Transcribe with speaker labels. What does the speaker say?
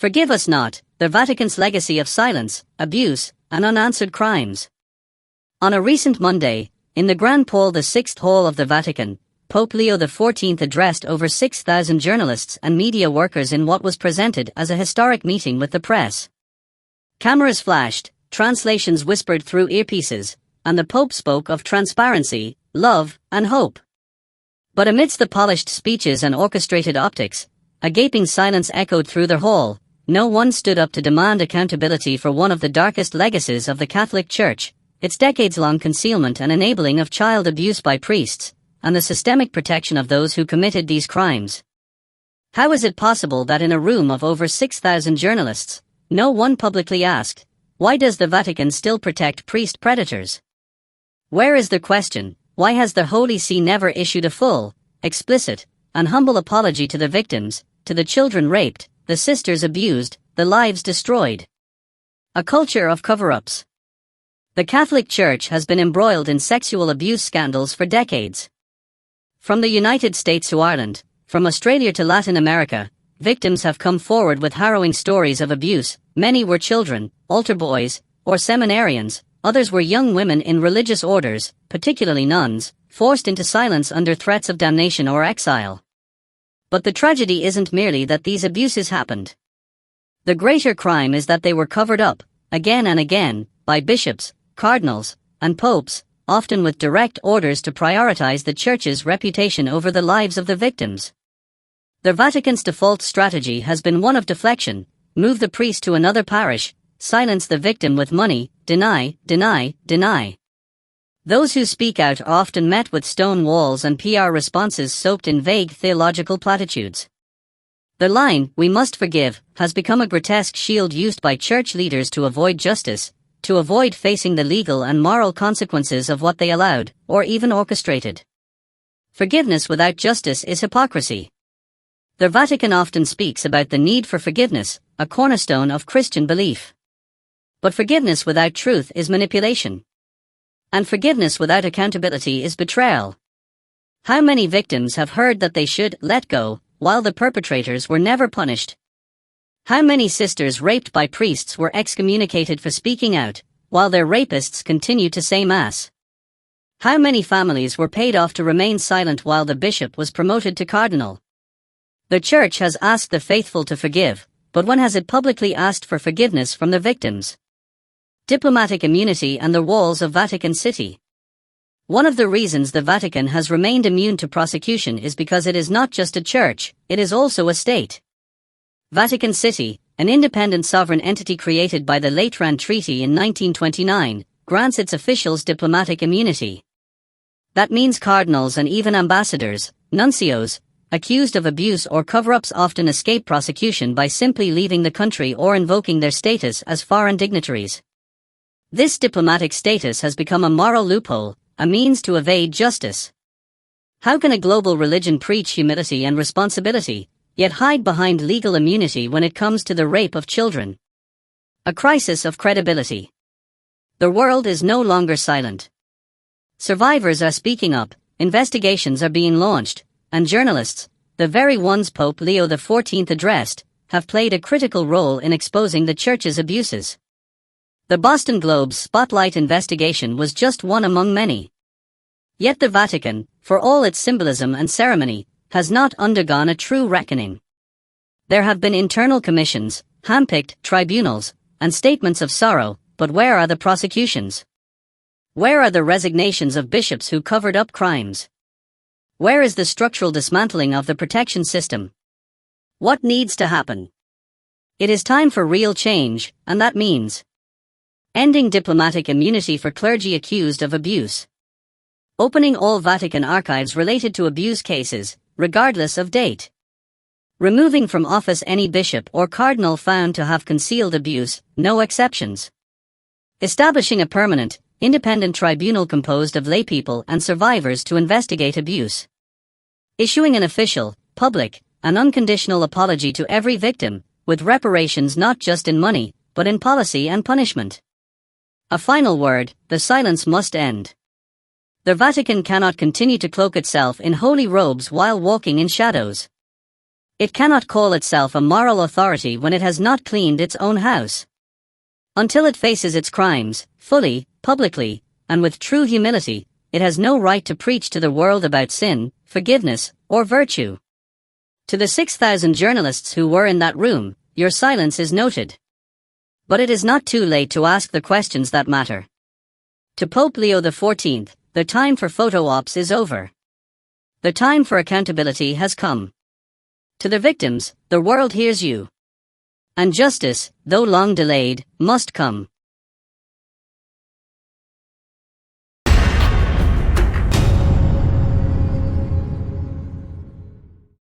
Speaker 1: Forgive us not, the Vatican's legacy of silence, abuse, and unanswered crimes. On a recent Monday, in the Grand Paul VI Hall of the Vatican, Pope Leo XIV addressed over 6,000 journalists and media workers in what was presented as a historic meeting with the press. Cameras flashed, translations whispered through earpieces, and the Pope spoke of transparency, love, and hope. But amidst the polished speeches and orchestrated optics, a gaping silence echoed through the hall. No one stood up to demand accountability for one of the darkest legacies of the Catholic Church, its decades-long concealment and enabling of child abuse by priests, and the systemic protection of those who committed these crimes. How is it possible that in a room of over 6,000 journalists, no one publicly asked, why does the Vatican still protect priest predators? Where is the question, why has the Holy See never issued a full, explicit, and humble apology to the victims, to the children raped, the sisters abused, the lives destroyed? A culture of cover-ups. The Catholic Church has been embroiled in sexual abuse scandals for decades. From the United States to Ireland, from Australia to Latin America, victims have come forward with harrowing stories of abuse. Many were children, altar boys, or seminarians. Others were young women in religious orders, particularly nuns, forced into silence under threats of damnation or exile. But the tragedy isn't merely that these abuses happened. The greater crime is that they were covered up, again and again, by bishops, cardinals, and popes, often with direct orders to prioritize the Church's reputation over the lives of the victims. The Vatican's default strategy has been one of deflection: move the priest to another parish, silence the victim with money, deny, deny, deny. Those who speak out are often met with stone walls and PR responses soaked in vague theological platitudes. The line, "we must forgive," has become a grotesque shield used by church leaders to avoid justice, to avoid facing the legal and moral consequences of what they allowed, or even orchestrated. Forgiveness without justice is hypocrisy. The Vatican often speaks about the need for forgiveness, a cornerstone of Christian belief. But forgiveness without truth is manipulation. And forgiveness without accountability is betrayal. How many victims have heard that they should let go, while the perpetrators were never punished? How many sisters raped by priests were excommunicated for speaking out, while their rapists continued to say Mass? How many families were paid off to remain silent while the bishop was promoted to cardinal? The Church has asked the faithful to forgive, but when has it publicly asked for forgiveness from the victims? Diplomatic immunity and the walls of Vatican City. One of the reasons the Vatican has remained immune to prosecution is because it is not just a church, it is also a state. Vatican City, an independent sovereign entity created by the Lateran Treaty in 1929, grants its officials diplomatic immunity. That means cardinals and even ambassadors, nuncios, accused of abuse or cover-ups often escape prosecution by simply leaving the country or invoking their status as foreign dignitaries. This diplomatic status has become a moral loophole, a means to evade justice. How can a global religion preach humility and responsibility, yet hide behind legal immunity when it comes to the rape of children? A crisis of credibility. The world is no longer silent. Survivors are speaking up, investigations are being launched, and journalists, the very ones Pope Leo XIV addressed, have played a critical role in exposing the Church's abuses. The Boston Globe's Spotlight investigation was just one among many. Yet the Vatican, for all its symbolism and ceremony, has not undergone a true reckoning. There have been internal commissions, hand-picked tribunals, and statements of sorrow, but where are the prosecutions? Where are the resignations of bishops who covered up crimes? Where is the structural dismantling of the protection system? What needs to happen? It is time for real change, and that means ending diplomatic immunity for clergy accused of abuse. Opening all Vatican archives related to abuse cases, regardless of date. Removing from office any bishop or cardinal found to have concealed abuse, no exceptions. Establishing a permanent, independent tribunal composed of laypeople and survivors to investigate abuse. Issuing an official, public, and unconditional apology to every victim, with reparations not just in money, but in policy and punishment. A final word: the silence must end. The Vatican cannot continue to cloak itself in holy robes while walking in shadows. It cannot call itself a moral authority when it has not cleaned its own house. Until it faces its crimes, fully, publicly, and with true humility, it has no right to preach to the world about sin, forgiveness, or virtue. To the 6,000 journalists who were in that room, your silence is noted. But it is not too late to ask the questions that matter. To Pope Leo XIV, the time for photo ops is over. The time for accountability has come. To the victims, the world hears you. And justice, though long delayed, must come.